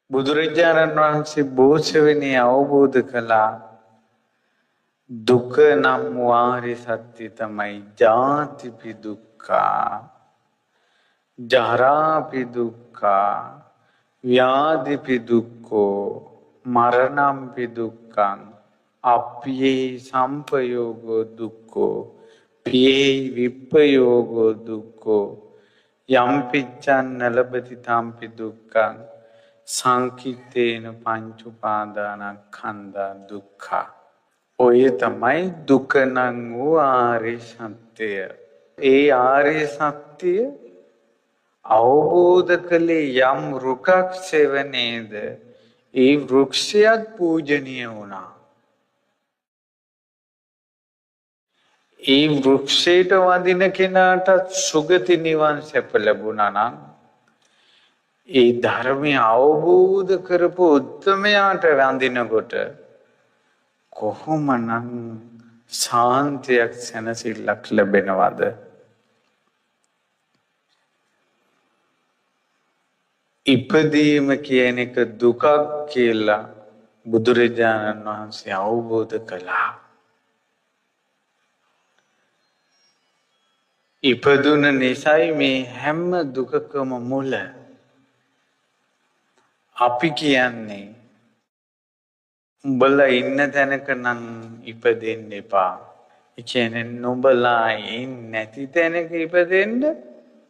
බුදුරජාණන් වහන්සේ බෝසවෙනි අවබෝධ කළා දුක නම් වාරි සත්‍ය තමයි ජාතිපි දුක්ඛා ජරාපි දුක්ඛා ව්‍යාධිපි දුක්ඛෝ මරණම්පි දුක්ඛං අප්පියේ සම්පයෝගෝ දුක්ඛෝ පියේ විප්පයෝගෝ දුක්ඛෝ යම්පිච්ඡන් නලබති තම්පි දුක්ඛං සංකිට්ඨේන පංච උපාදානස්කන්ධා දුක්ඛා. ඔය තමයි දුක නම් වූ ආර්ය සත්‍යය. ඒ ආර්ය සත්‍ය අවබෝධ කළේ යම් රුකක් සෙවණේද ඒ වෘක්ෂයත් පූජනීය වුණා. ඒ වෘක්ෂයට වදින කෙනාට සුගති නිවන් සැප ලැබුණා නම් ඒ ධර්මය අවබෝධ කරපු උත්තමයාට වඳිනකොට කොහොමනම් ශාන්තියක් සැනසෙල්ලක් ලැබෙනවද? ඉපදීම කියන එක දුකක් කියලා බුදුරජාණන් වහන්සේ අවබෝධ කළා. ඉපදුන නිසයි මේ හැම දුකකම මුල. අපි කියන්නේ උඹලා ඉන්න තැනක නම් ඉපදෙන්න එපා. ඒ කියන්නේ නුඹලා ඉන්නේ නැති තැනක ඉපදෙන්න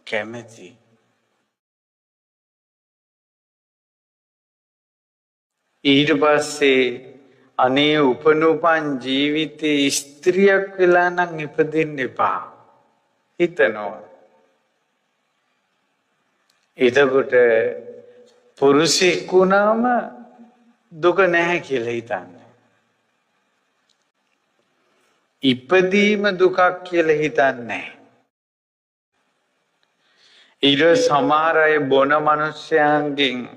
කැමැති. ඊට පස්සේ අනේ උපනුපන් ජීවිතේ ස්ත්‍රියක් වෙලා නම් ඉපදෙන්න එපා හිතනවා. එතකොට පුරුෂයෙක් වුණාම දුක නැහැ කියලා හිතන්නේ. ඉපදීම දුකක් කියලා හිතන්නේ. ඊට සමහර අය බොන මිනිස්යන්ගෙන්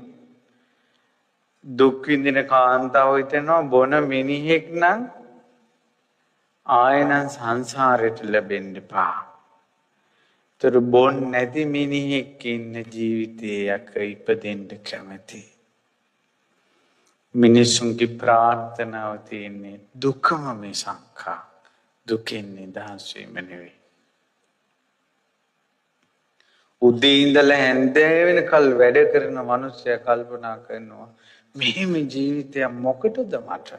දුක් විඳින කාන්තාව හිතනවා බොන මිනිහෙක් නම් ආයෙනම් සංසාරයට ලැබෙන්න එපා. ඒතර බොන් නැති මිනිහෙක් ඉන්න ජීවිතයක ඉපදෙන්න කැමති. මිනිසුන්ගේ ප්‍රාර්ථනාව තියෙන්නේ දුකම මිසක් දුකෙන් නිදහස් වීම නෙවෙයි. උදේ ඉඳලා හැන්ද වෙනකල් වැඩ කරන මිනිස්සයා කල්පනා කරනවා මෙහෙම ජීවිතයක් මොකටද මට?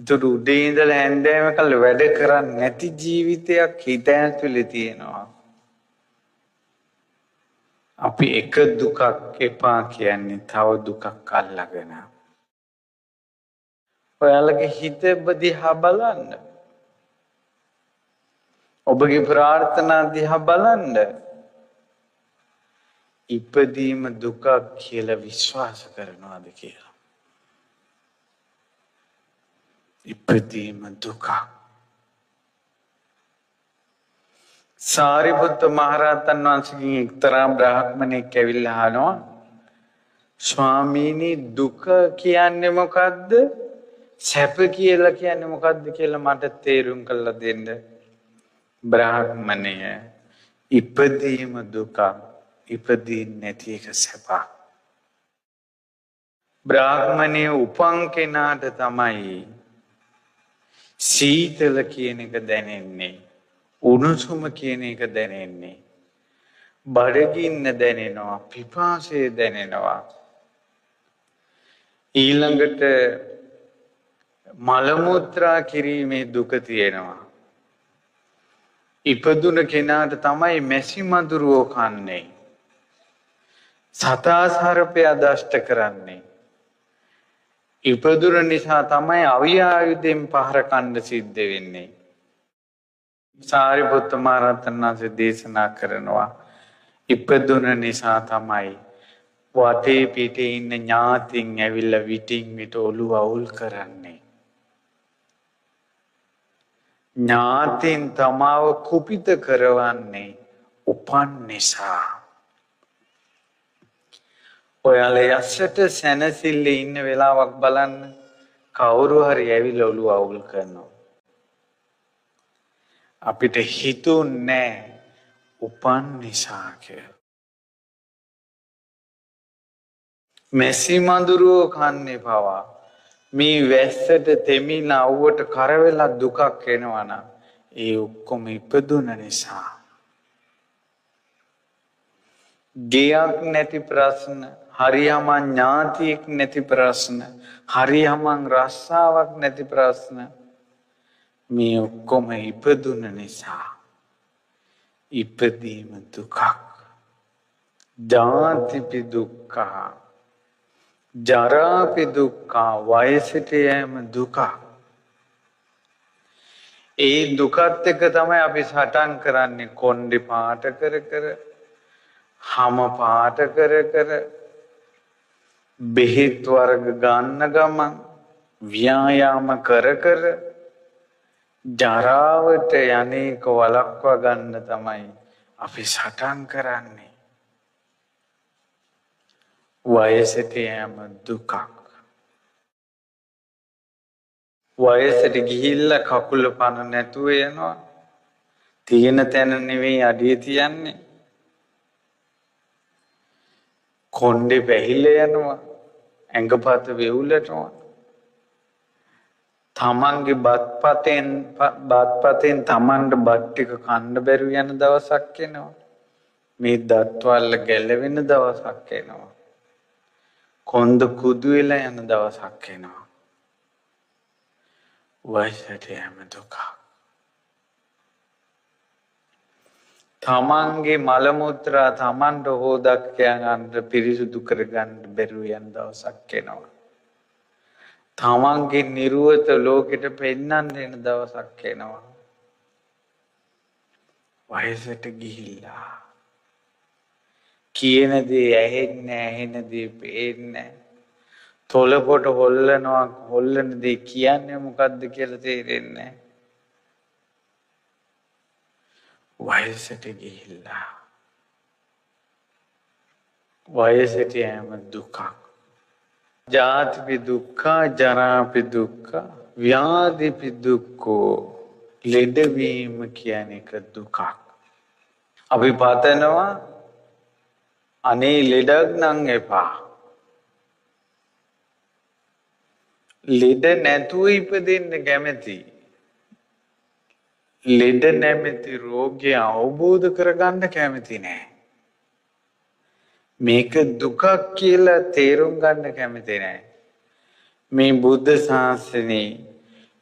ඒතර උදේ ඉඳලා හැන්ද වෙනකල් වැඩ කරන්නේ නැති ජීවිතයක් හිත ඇතුලේ තියෙනවා. අපි එක දුකක් එපා කියන්නේ තව දුකක් අල්ලගෙන. ඔයාලගේ හිත දිහා බලන්න. ඔබගේ ප්‍රාර්ථනා දිහා බලන්න. ඉපදීම දුකක් කියලා විශ්වාස කරනවාද කියලා. ඉපදීම දුකක්. සාරිපුත්ත මහරහතන් වහන්සේගෙන් එක්තරා බ්‍රාහ්මණෙක් ඇවිල්ලා අහනවා ස්වාමීනි දුක කියන්නේ මොකද්ද? සැප කියලා කියන්නේ මොකද්ද කියලා මට තේරුම් කරලා දෙන්න. බ්‍රාහ්මණය ඉපදීම දුක ඉපදීන්නේ නැති එක සැප. බ්‍රාහ්මණය උපන් කෙනාට තමයි සීතල කියන එක දැනෙන්නේ. උණුසුම කියන එක දැනෙන්නේ. බඩගින්න දැනෙනවා. පිපාසය දැනෙනවා. ඊළඟට මල මුත්‍රා කිරීමේ දුක තියෙනවා. ඉපදුන කෙනාට තමයි මැසි මදුරුවෝ කන්නේ. සතා සර්පයා දෂ්ට කරන්නේ. ඉපදුන නිසා තමයි අවියායුධයෙන් පහර කන්න සිද්ධ වෙන්නේ. සාරිපුත්ත මහරහතන් වහන්සේ දේශනා කරනවා ඉපදුන නිසා තමයි වටේ පිටේ ඉන්න ඥාතින් ඇවිල්ලා විටින් විට ඔළුව අවුල් කරන්නේ. ඥාතින් තමාව කුපිත කරවන්නේ උපන් නිසා. ඔයාලා යසට සැනසille ඉන්න වෙලාවක් බලන්න කවුරු හරි ඇවිල්ලා ඔළුව අවුල් කරනවා. අපිට හිතුන්නේ උපන් නිසා කියලා. මැසි මඳුරුව කන්නේ පවා මේ වැස්සට තෙමිලා අවුවට කරවෙලා දුකක් එනවා නම් ඒ ඔක්කොම ඉපදුන නිසා. ගෙයක් නැති ප්‍රශ්න, හරියමං ඥාතියෙක් නැති ප්‍රශ්න, හරියමං රස්සාවක් නැති ප්‍රශ්න මේ ඔක්කොම ඉපදුන නිසා. ඉපදීම දුකක්. ජාතිපි දුක්ඛා, ජරාපි දුක්ඛා, වයසට යෑම දුකක්. ඒ දුකත් එක්ක තමයි අපි සටන් කරන්නේ. කොණ්ඩේ පාට කර කර, හම පාට කර කර, බෙහෙත් වර්ග ගන්න ගමන් ව්‍යායාම කර කර ජරාවට යන්නේක වළක්වා ගන්න තමයි අපි සටන් කරන්නේ. වයසට යෑම දුකක්. වයසට ගිහිල්ලා කකුල පන නැතුව යනවා. තියෙන තැන නෙවෙයි අඩිය තියන්නේ. කොණ්ඩේ වැහිලා යනවා. ඇඟපත වෙවුලනවා. තමන්ගේ බත්පතෙන් තමන්ට බත් ටික කන්න බැරුව යන දවසක් එනවා. මේ දත්වල ගැලවෙන දවසක් එනවා. කොන්ද කුදු වෙලා යන දවසක් එනවා. වයසට යෑම දුකක්. තමන්ගේ මල මුත්‍රා තමන්ට හොදක් ගන්න පිරිසුදු කරගන්න බැරුව යන දවසක් එනවා. තමන්ගේ නිර්වත ලෝකෙට පෙන්නන්න දෙන දවසක් එනවා. වයසට ගිහිල්ලා කියන දේ ඇහෙන්නේ, ඇහෙන දේ පේන්නේ, තොල පොට හොල්ලනවා, හොල්ලන දේ කියන්නේ මොකද්ද කියලා තේරෙන්නේ නැහැ. වයසට ගිහිල්ලා වයසට යෑම දුකක්. ජාතිපි දුක්ඛා, ජරාපි දුක්ඛා, ව්‍යාධිපි දුක්ඛෝ. ලෙඩවීම කියන එක දුකක්. අපි පතනවා අනේ ලෙඩක් නම් එපා. ලෙඩ නැතුව ඉපදෙන්න කැමති. ලෙඩ නැමැති රෝගය අවබෝධ කරගන්න කැමති නෑ. මේක දුකක් කියලා තේරුම් ගන්න කැමති නෑ. මේ බුද්ධ ශාසනේ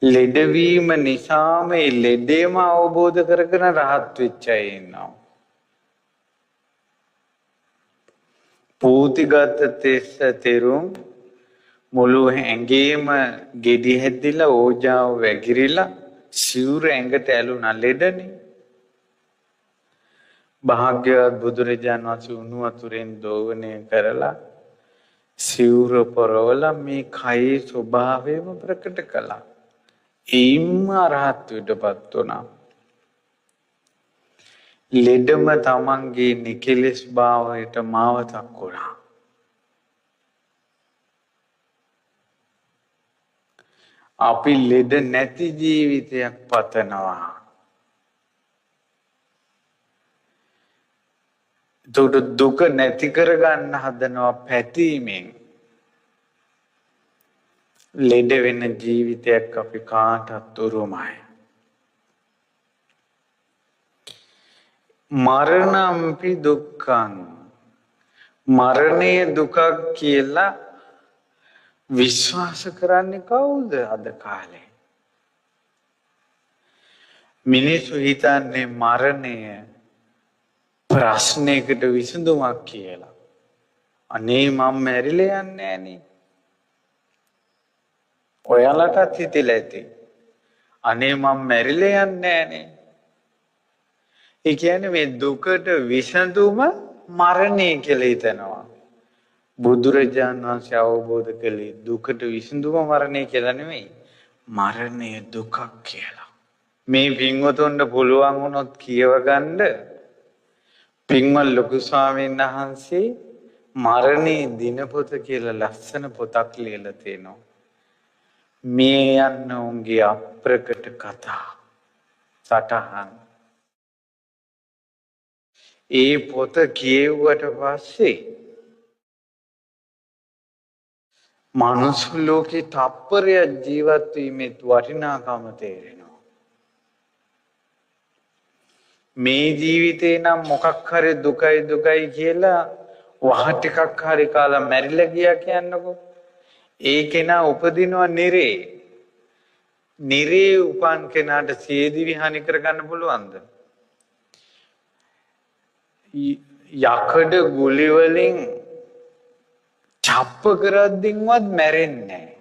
ලෙඩවීම නිසාම ඒ ලෙඩේම අවබෝධ කරගෙන රහත් වෙච්ච අය ඉන්නවා. පූතිගත තෙස්ස තෙරුම් මුළු ඇඟේම ගෙඩි හැදිලා ඕජාව වැగిරිලා සිවුර ඇඟට ඇලුනා ලෙඩනේ. භාග්‍යවත් බුදුරජාණන් වහන්සේ උණු වතුරෙන් දෝවනය කරලා සිවුර පොරවලා මේ කයේ ස්වභාවයම ප්‍රකට කළා. එයින්ම අරහත් වෙටපත් වුණා. ලෙඩම තමන්ගේ නිකලෙස් භාවයට මාවතක් වුණා. අපි ලෙඩ නැති ජීවිතයක් පතනවා. එතකොට දුක නැති කරගන්න හදනවා පැතීමෙන්. ලෙඩ වෙන ජීවිතයක් අපි කාටත් උරුමයි. මරණම්පි දුක්ඛං. මරණය දුකක් කියලා විශ්වාස කරන්නේ කවුද අද කාලේ? මිනිස්සු හිතන්නේ මරණය ප්‍රශ්නයකට විසඳුමක් කියලා. අනේ මම මැරිලා යන්නේ නෑනේ. ඔයාලටත් හිතෙලා ඇති. අනේ මම මැරිලා යන්නේ නෑනේ. ඒ කියන්නේ මේ දුකට විසඳුම මරණය කියලා හිතනවා. බුදුරජාණන් වහන්සේ අවබෝධ කළේ දුකට විසඳුම මරණය කියලා නෙමෙයි. මරණය දුකක් කියලා. මේ පින්වතුන්ට පුළුවන් වුණොත් කියව ගන්න පින්වත් ලොකු ස්වාමීන් වහන්සේ මරණේ දිනපොත කියලා ලස්සන පොතක් ලියලා තියෙනවා. මේ යන්න උන්ගේ අප්‍රකට කතා සටහන්. ඒ පොත කියෙව්වට පස්සේ මනුස්ස ලෝකේ තප්පරයක් ජීවත් වීමේ වටිනාකම තේරෙනවා. මේ ජීවිතේ නම් මොකක් හරි දුකයි කියලා වහ ටිකක් හරි කාලා මැරිලා ගියා කියන්නකෝ. ඒ කෙනා උපදිනවා නිරේ. නිරේ උපන් කෙනාට සියදිවි හානි කරගන්න පුළුවන්ද? යකඩ ගුලි වලින් චප්ප කරද්දින්වත් මැරෙන්නේ නැහැ.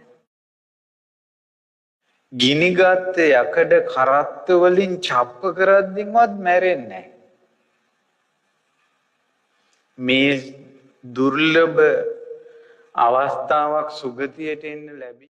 ගිනිගත් යකඩ කරත්ත වලින් චප්ප කරද්දින්වත් මැරෙන්නේ නැහැ. මේ දුර්ලභ අවස්ථාවක් සුගතියට එන්න ලැබි